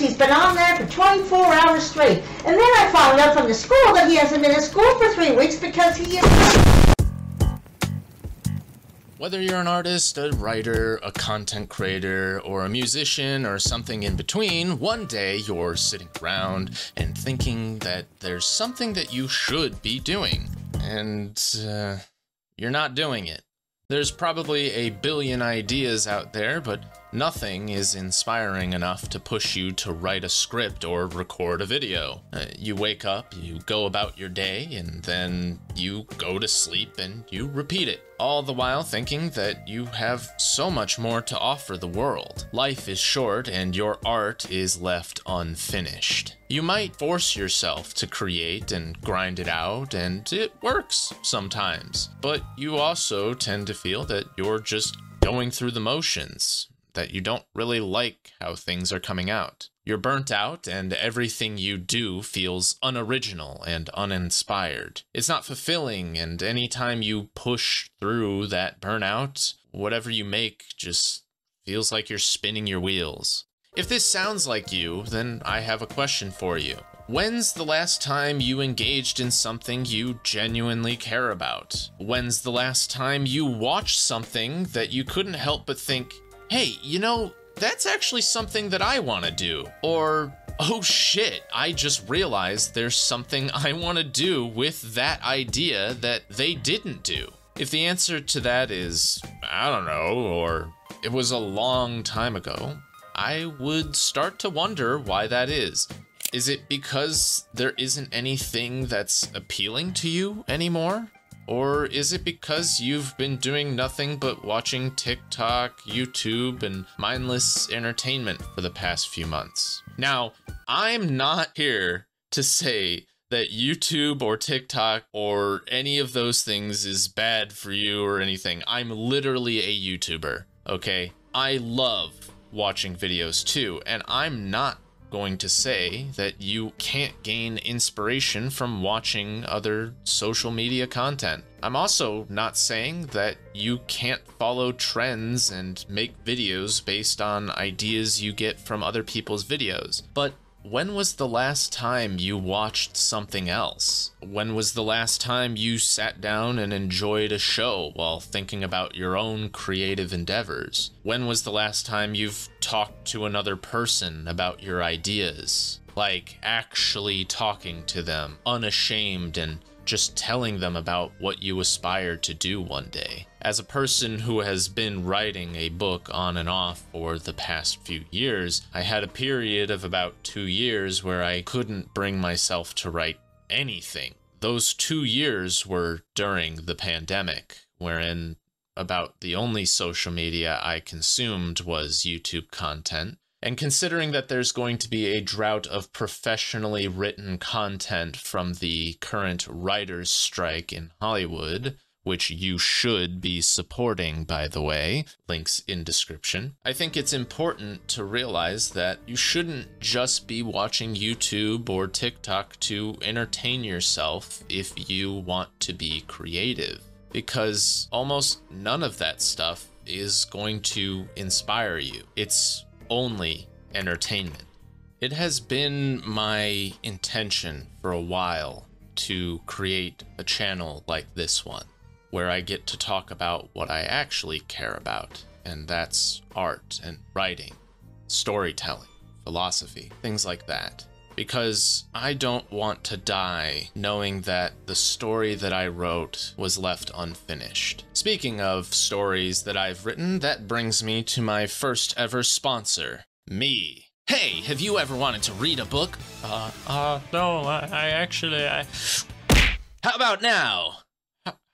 He's been on there for 24 hours straight. And then I found out from the school that he hasn't been in school for 3 weeks because he is... Whether you're an artist, a writer, a content creator, or a musician, or something in between, one day you're sitting around and thinking that there's something that you should be doing, and you're not doing it. There's probably a billion ideas out there, but nothing is inspiring enough to push you to write a script or record a video. You wake up, you go about your day, and then you go to sleep and you repeat it. All the while thinking that you have so much more to offer the world. Life is short and your art is left unfinished. You might force yourself to create and grind it out, and it works sometimes. But you also tend to feel that you're just going through the motions, that you don't really like how things are coming out. You're burnt out and everything you do feels unoriginal and uninspired. It's not fulfilling, and anytime you push through that burnout, whatever you make just feels like you're spinning your wheels. If this sounds like you, then I have a question for you. When's the last time you engaged in something you genuinely care about? When's the last time you watched something that you couldn't help but think, hey, you know, that's actually something that I want to do? Or, oh shit, I just realized there's something I want to do with that idea that they didn't do. If the answer to that is, I don't know, or it was a long time ago, I would start to wonder why that is. Is it because there isn't anything that's appealing to you anymore? Or is it because you've been doing nothing but watching TikTok, YouTube, and mindless entertainment for the past few months? Now, I'm not here to say that YouTube or TikTok or any of those things is bad for you or anything. I'm literally a YouTuber, okay? I love watching videos too, and I'm not going to say that you can't gain inspiration from watching other social media content. I'm also not saying that you can't follow trends and make videos based on ideas you get from other people's videos. But when was the last time you watched something else? When was the last time you sat down and enjoyed a show while thinking about your own creative endeavors? When was the last time you've talked to another person about your ideas? Like actually talking to them, unashamed, and just telling them about what you aspire to do one day. As a person who has been writing a book on and off for the past few years, I had a period of about 2 years where I couldn't bring myself to write anything. Those 2 years were during the pandemic, wherein about the only social media I consumed was YouTube content. And considering that there's going to be a drought of professionally written content from the current writers' strike in Hollywood, which you should be supporting, by the way, links in description, I think it's important to realize that you shouldn't just be watching YouTube or TikTok to entertain yourself if you want to be creative, because almost none of that stuff is going to inspire you. It's only entertainment. It has been my intention for a while to create a channel like this one, where I get to talk about what I actually care about, and that's art and writing, storytelling, philosophy, things like that. Because I don't want to die knowing that the story that I wrote was left unfinished. Speaking of stories that I've written, that brings me to my first ever sponsor, me. Hey, have you ever wanted to read a book? No, I actually. How about now?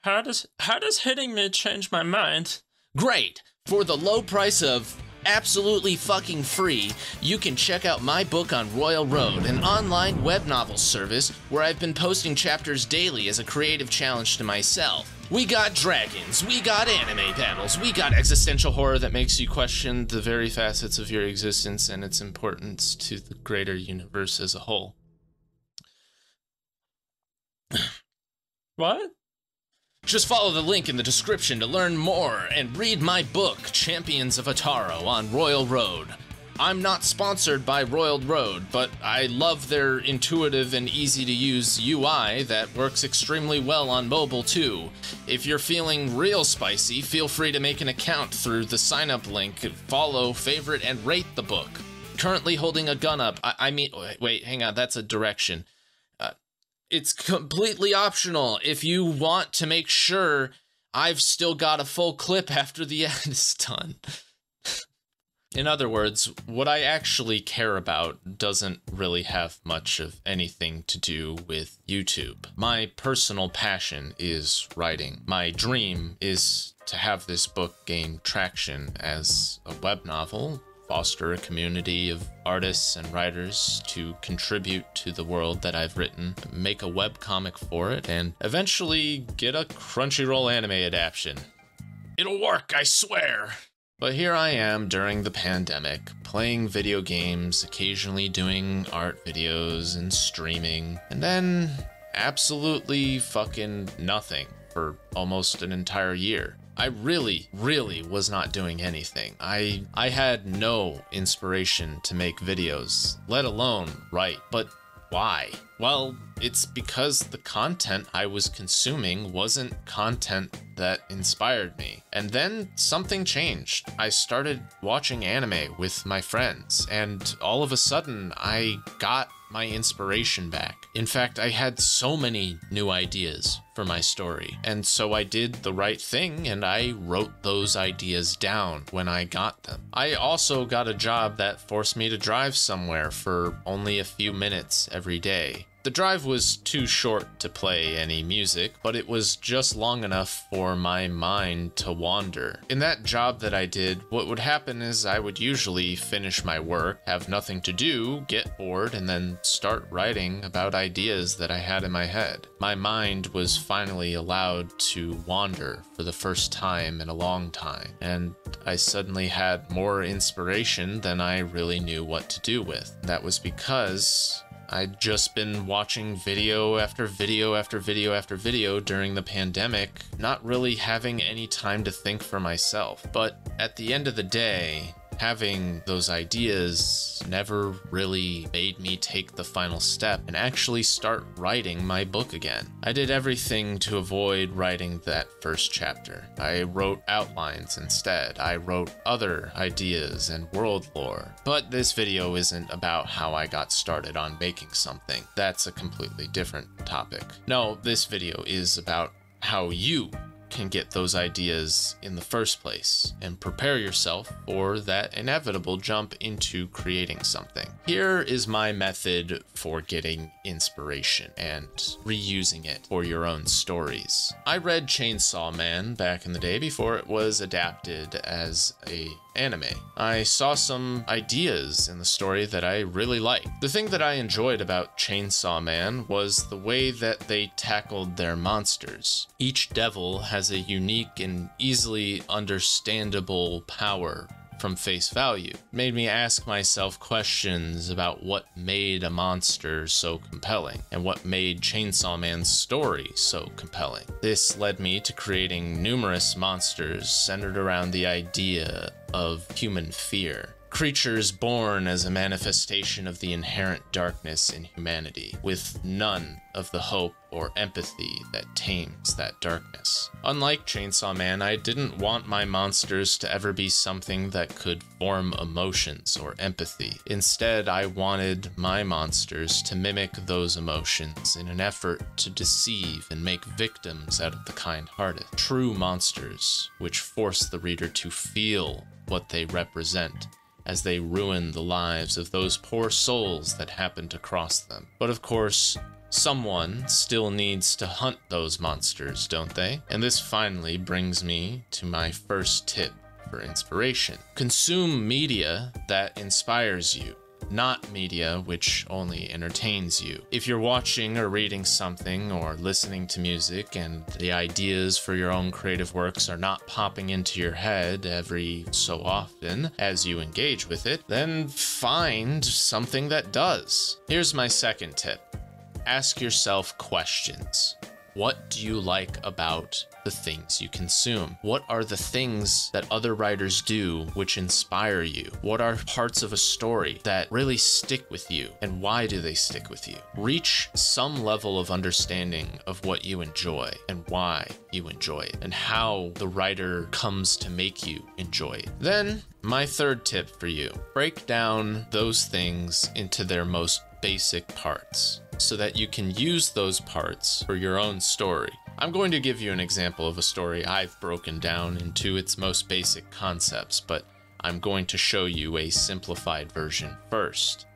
How does hitting me change my mind? Great! For the low price of absolutely fucking free, you can check out my book on Royal Road, an online web novel service where I've been posting chapters daily as a creative challenge to myself. We got dragons, we got anime battles, we got existential horror that makes you question the very facets of your existence and its importance to the greater universe as a whole. What? Just follow the link in the description to learn more and read my book, Champions of Ataro, on Royal Road. I'm not sponsored by Roiled Road, but I love their intuitive and easy-to-use UI that works extremely well on mobile too. If you're feeling real spicy, feel free to make an account through the sign-up link, follow, favorite, and rate the book. Currently holding a gun up. I mean, wait, hang on, that's a direction. It's completely optional if you want to make sure I've still got a full clip after the end is done. In other words, what I actually care about doesn't really have much of anything to do with YouTube. My personal passion is writing. My dream is to have this book gain traction as a web novel, foster a community of artists and writers to contribute to the world that I've written, make a webcomic for it, and eventually get a Crunchyroll anime adaptation. It'll work, I swear! But here I am during the pandemic, playing video games, occasionally doing art videos and streaming, and then absolutely fucking nothing for almost an entire year. I really was not doing anything. I had no inspiration to make videos, let alone write. But why? Well, it's because the content I was consuming wasn't content that inspired me. And then something changed. I started watching anime with my friends, and all of a sudden I got my inspiration back. In fact, I had so many new ideas for my story. And so I did the right thing and I wrote those ideas down when I got them. I also got a job that forced me to drive somewhere for only a few minutes every day. The drive was too short to play any music, but it was just long enough for my mind to wander. In that job that I did, what would happen is I would usually finish my work, have nothing to do, get bored, and then start writing about ideas that I had in my head. My mind was finally allowed to wander for the first time in a long time, and I suddenly had more inspiration than I really knew what to do with. That was because I'd just been watching video after video after video after video during the pandemic, not really having any time to think for myself. But at the end of the day, having those ideas never really made me take the final step and actually start writing my book again. I did everything to avoid writing that first chapter. I wrote outlines instead. I wrote other ideas and world lore. But this video isn't about how I got started on making something. That's a completely different topic. No, this video is about how you can get those ideas in the first place and prepare yourself for that inevitable jump into creating something. Here is my method for getting inspiration and reusing it for your own stories. I read Chainsaw Man back in the day before it was adapted as an anime. I saw some ideas in the story that I really liked. The thing that I enjoyed about Chainsaw Man was the way that they tackled their monsters. Each devil has a unique and easily understandable power from face value. It made me ask myself questions about what made a monster so compelling and what made Chainsaw Man's story so compelling. This led me to creating numerous monsters centered around the idea of human fear. Creatures born as a manifestation of the inherent darkness in humanity, with none of the hope or empathy that tames that darkness. Unlike Chainsaw Man, I didn't want my monsters to ever be something that could form emotions or empathy. Instead, I wanted my monsters to mimic those emotions in an effort to deceive and make victims out of the kind-hearted. True monsters, which force the reader to feel what they represent as they ruin the lives of those poor souls that happen to cross them. But of course, someone still needs to hunt those monsters, don't they? And this finally brings me to my first tip for inspiration. Consume media that inspires you, not media which only entertains you. If you're watching or reading something or listening to music and the ideas for your own creative works are not popping into your head every so often as you engage with it, then find something that does. Here's my second tip. Ask yourself questions. What do you like about the things you consume? What are the things that other writers do which inspire you? What are parts of a story that really stick with you, and why do they stick with you? Reach some level of understanding of what you enjoy and why you enjoy it, and how the writer comes to make you enjoy it. Then, my third tip for you: break down those things into their most basic parts so that you can use those parts for your own story. I'm going to give you an example of a story I've broken down into its most basic concepts, but I'm going to show you a simplified version first.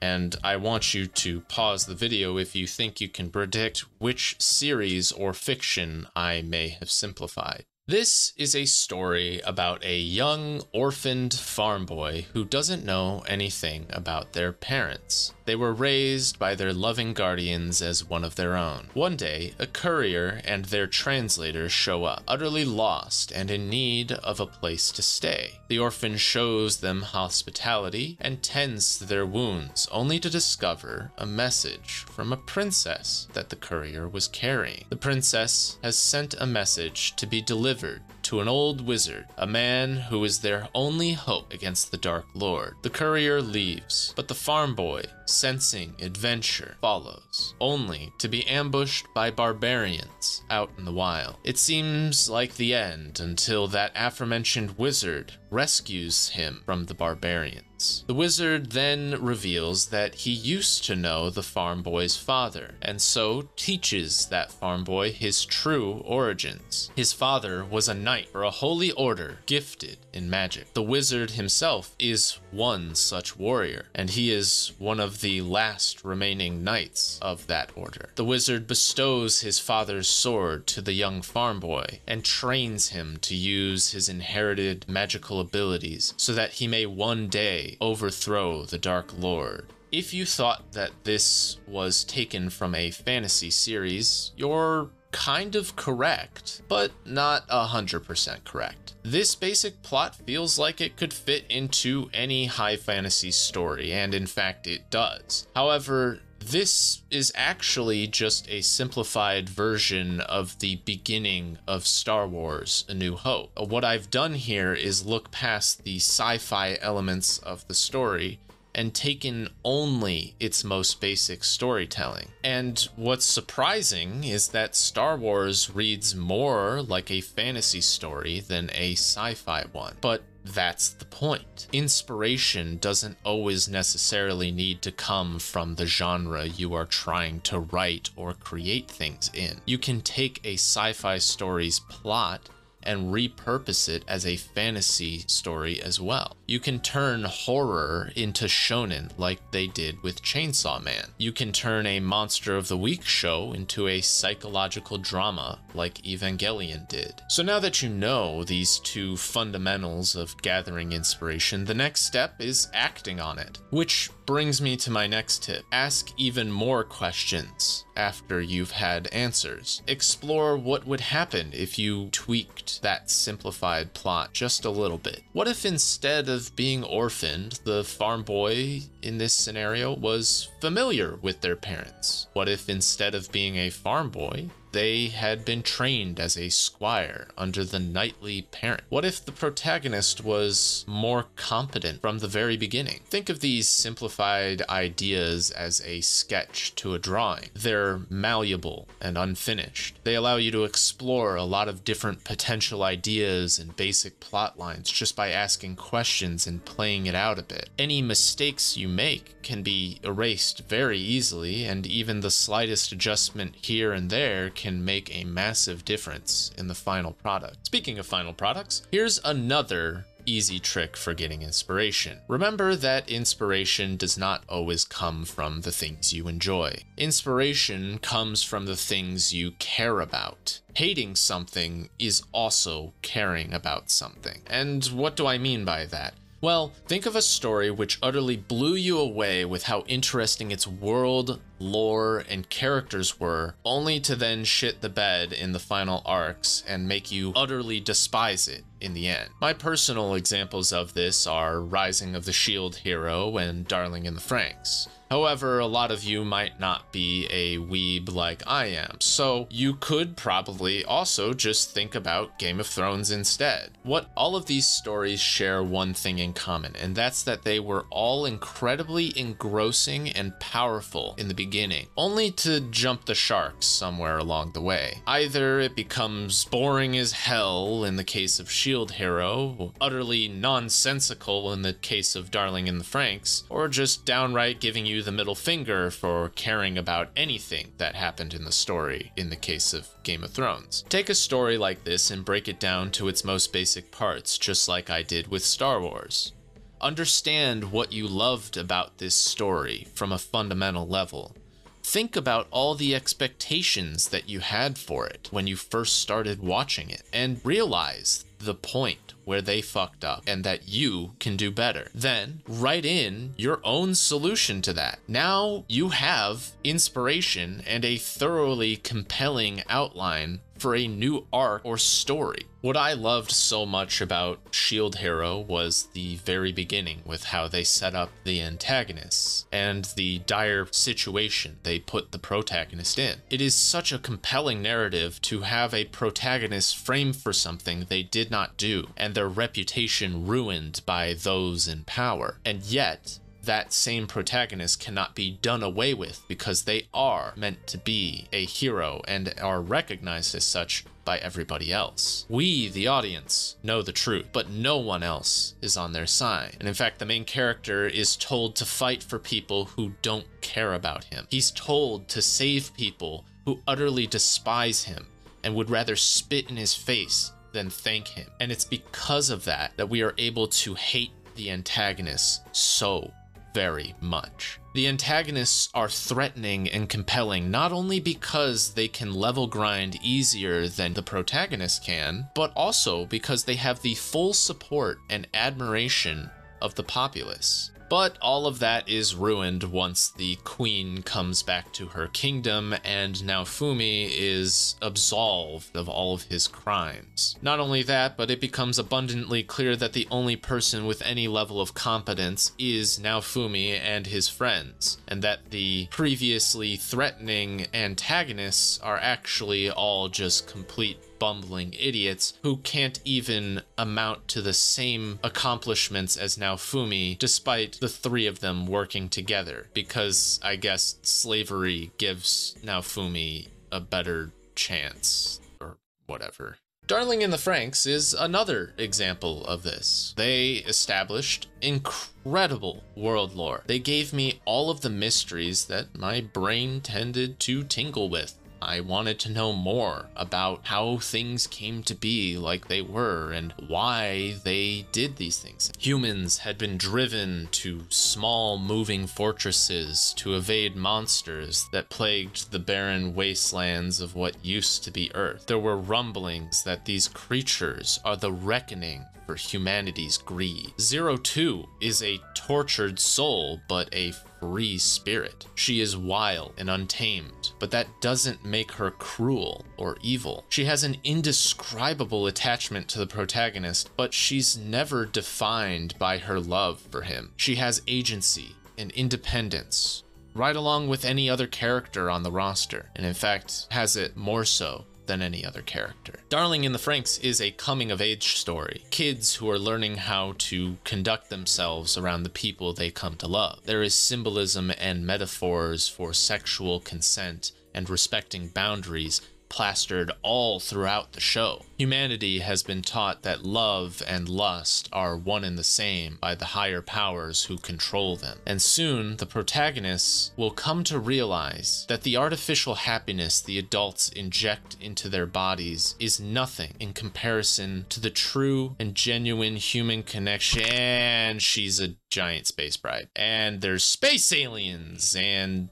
And I want you to pause the video if you think you can predict which series or fiction I may have simplified. This is a story about a young orphaned farm boy who doesn't know anything about their parents. They were raised by their loving guardians as one of their own. One day, a courier and their translator show up, utterly lost and in need of a place to stay. The orphan shows them hospitality and tends to their wounds, only to discover a message from a princess that the courier was carrying. The princess has sent a message to be delivered to an old wizard, a man who is their only hope against the Dark Lord. The courier leaves, but the farm boy, sensing adventure, follows, only to be ambushed by barbarians out in the wild. It seems like the end until that aforementioned wizard rescues him from the barbarians. The wizard then reveals that he used to know the farm boy's father, and so teaches that farm boy his true origins. His father was a knight for a holy order gifted in magic. The wizard himself is one such warrior, and he is one of the last remaining knights of that order. The wizard bestows his father's sword to the young farm boy and trains him to use his inherited magical abilities so that he may one day overthrow the Dark Lord. If you thought that this was taken from a fantasy series, you're kind of correct, but not 100% correct. This basic plot feels like it could fit into any high fantasy story, and in fact it does. However, this is actually just a simplified version of the beginning of Star Wars: A New Hope. What I've done here is look past the sci-fi elements of the story and taken only its most basic storytelling. And what's surprising is that Star Wars reads more like a fantasy story than a sci-fi one. But that's the point. Inspiration doesn't always necessarily need to come from the genre you are trying to write or create things in. You can take a sci-fi story's plot and repurpose it as a fantasy story as well. You can turn horror into shonen like they did with Chainsaw Man. You can turn a Monster of the Week show into a psychological drama like Evangelion did. So now that you know these two fundamentals of gathering inspiration, the next step is acting on it. Which brings me to my next tip. Ask even more questions after you've had answers. Explore what would happen if you tweaked that simplified plot just a little bit. What if instead of being orphaned, the farm boy in this scenario was familiar with their parents? What if instead of being a farm boy, they had been trained as a squire under the knightly parent? What if the protagonist was more competent from the very beginning? Think of these simplified ideas as a sketch to a drawing. They're malleable and unfinished. They allow you to explore a lot of different potential ideas and basic plot lines just by asking questions and playing it out a bit. Any mistakes you make can be erased very easily, and even the slightest adjustment here and there can make a massive difference in the final product. Speaking of final products, here's another easy trick for getting inspiration. Remember that inspiration does not always come from the things you enjoy. Inspiration comes from the things you care about. Hating something is also caring about something. And what do I mean by that? Well, think of a story which utterly blew you away with how interesting its world, lore, and characters were, only to then shit the bed in the final arcs and make you utterly despise it in the end. My personal examples of this are Rising of the Shield Hero and Darling in the Franxx. However, a lot of you might not be a weeb like I am, so you could probably also just think about Game of Thrones instead. What all of these stories share one thing in common, and that's that they were all incredibly engrossing and powerful in the beginning, only to jump the sharks somewhere along the way. Either it becomes boring as hell in the case of Shield Hero, utterly nonsensical in the case of Darling in the Franxx, or just downright giving you the middle finger for caring about anything that happened in the story in the case of Game of Thrones. Take a story like this and break it down to its most basic parts, just like I did with Star Wars. Understand what you loved about this story from a fundamental level. Think about all the expectations that you had for it when you first started watching it, and realize the point where they fucked up and that you can do better. Then write in your own solution to that. Now you have inspiration and a thoroughly compelling outline for a new arc or story. What I loved so much about Shield Hero was the very beginning, with how they set up the antagonists and the dire situation they put the protagonist in. It is such a compelling narrative to have a protagonist framed for something they did not do, and their reputation ruined by those in power. And yet, that same protagonist cannot be done away with because they are meant to be a hero and are recognized as such by everybody else. We, the audience, know the truth, but no one else is on their side. And in fact, the main character is told to fight for people who don't care about him. He's told to save people who utterly despise him and would rather spit in his face than thank him. And it's because of that that we are able to hate the antagonists so very much. The antagonists are threatening and compelling not only because they can level grind easier than the protagonist can, but also because they have the full support and admiration of the populace. But all of that is ruined once the queen comes back to her kingdom and Naofumi is absolved of all of his crimes. Not only that, but it becomes abundantly clear that the only person with any level of competence is Naofumi and his friends, and that the previously threatening antagonists are actually all just complete bumbling idiots who can't even amount to the same accomplishments as Naofumi, despite the three of them working together, because I guess slavery gives Naofumi a better chance, or whatever. Darling in the Franxx is another example of this. They established incredible world lore. They gave me all of the mysteries that my brain tended to tingle with. I wanted to know more about how things came to be like they were and why they did these things. Humans had been driven to small moving fortresses to evade monsters that plagued the barren wastelands of what used to be Earth. There were rumblings that these creatures are the reckoning for humanity's greed. Zero Two is a tortured soul, but a free spirit. She is wild and untamed, but that doesn't make her cruel or evil. She has an indescribable attachment to the protagonist, but she's never defined by her love for him. She has agency and independence, right along with any other character on the roster, and in fact has it more so than any other character. Darling in the Franxx is a coming-of-age story. Kids who are learning how to conduct themselves around the people they come to love. There is symbolism and metaphors for sexual consent and respecting boundaries plastered all throughout the show. Humanity has been taught that love and lust are one and the same by the higher powers who control them. And soon, the protagonists will come to realize that the artificial happiness the adults inject into their bodies is nothing in comparison to the true and genuine human connection. And she's a giant space bride. And there's space aliens and,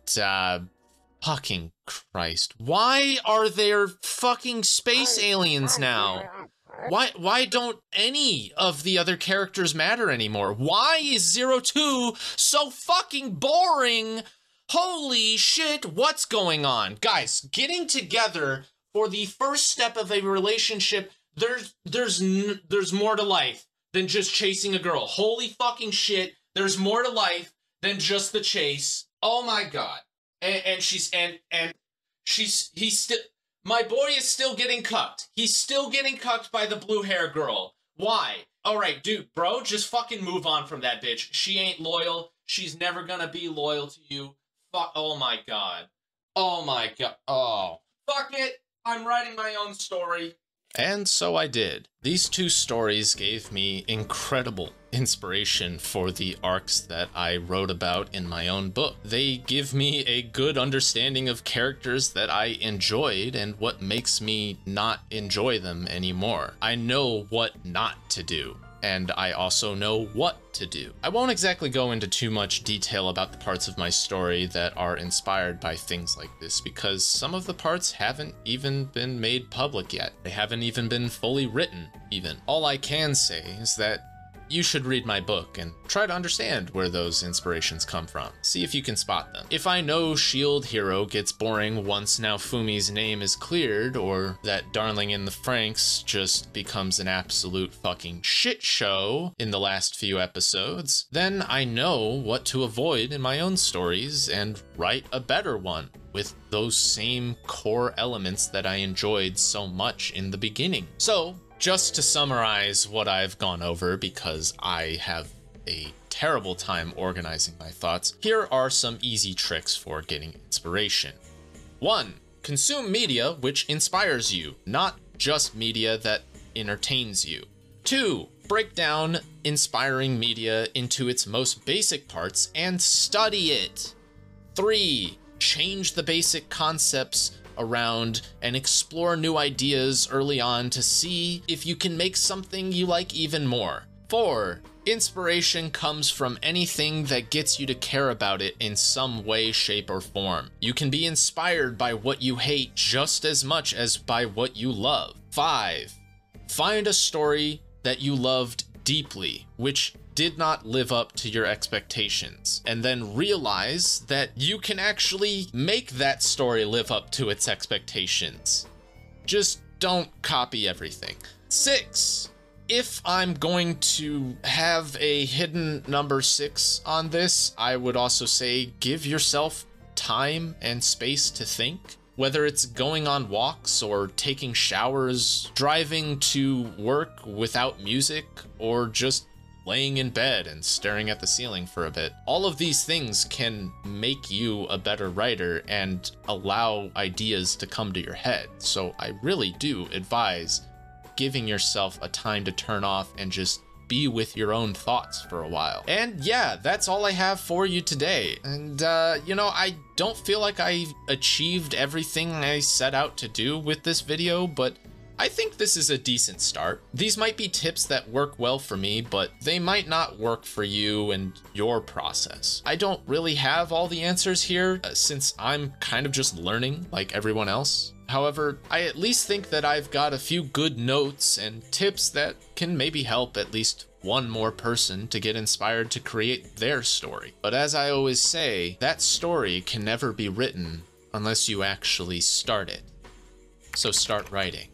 fucking Christ. Why are there fucking space aliens now? Why don't any of the other characters matter anymore? Why is Zero Two so fucking boring Holy shit, what's going on? Guys, getting together for the first step of a relationship, there's more to life than just chasing a girl. Holy fucking shit, there's more to life than just the chase. Oh my god. My boy is still getting cucked. He's still getting cucked by the blue hair girl. Why? Alright, dude, bro, just fucking move on from that bitch. She ain't loyal. She's never gonna be loyal to you. Fuck, oh my god. Oh my god. Oh. Fuck it. I'm writing my own story. And so I did. These two stories gave me incredible inspiration for the arcs that I wrote about in my own book. They give me a good understanding of characters that I enjoyed and what makes me not enjoy them anymore. I know what not to do, and I also know what to do. I won't exactly go into too much detail about the parts of my story that are inspired by things like this, because some of the parts haven't even been made public yet. They haven't even been fully written, even. All I can say is that you should read my book and try to understand where those inspirations come from. See if you can spot them. If I know Shield Hero gets boring once Naofumi's name is cleared, or that Darling in the Franxx just becomes an absolute fucking shit show in the last few episodes, then I know what to avoid in my own stories and write a better one with those same core elements that I enjoyed so much in the beginning. So, just to summarize what I've gone over, because I have a terrible time organizing my thoughts, here are some easy tricks for getting inspiration. 1. Consume media which inspires you, not just media that entertains you. 2. Break down inspiring media into its most basic parts and study it. 3. Change the basic concepts around and explore new ideas early on to see if you can make something you like even more. 4. Inspiration comes from anything that gets you to care about it in some way, shape, or form. You can be inspired by what you hate just as much as by what you love. 5. Find a story that you loved deeply, which did not live up to your expectations, and then realize that you can actually make that story live up to its expectations. Just don't copy everything. 6. If I'm going to have a hidden number 6 on this, I would also say give yourself time and space to think. Whether it's going on walks or taking showers, driving to work without music, or just laying in bed and staring at the ceiling for a bit. All of these things can make you a better writer and allow ideas to come to your head. So I really do advise giving yourself a time to turn off and just be with your own thoughts for a while. And yeah, that's all I have for you today. And you know, I don't feel like I achieved everything I set out to do with this video, but I think this is a decent start. These might be tips that work well for me, but they might not work for you and your process. I don't really have all the answers here, since I'm kind of just learning like everyone else. However, I at least think that I've got a few good notes and tips that can maybe help at least one more person to get inspired to create their story. But as I always say, that story can never be written unless you actually start it. So start writing.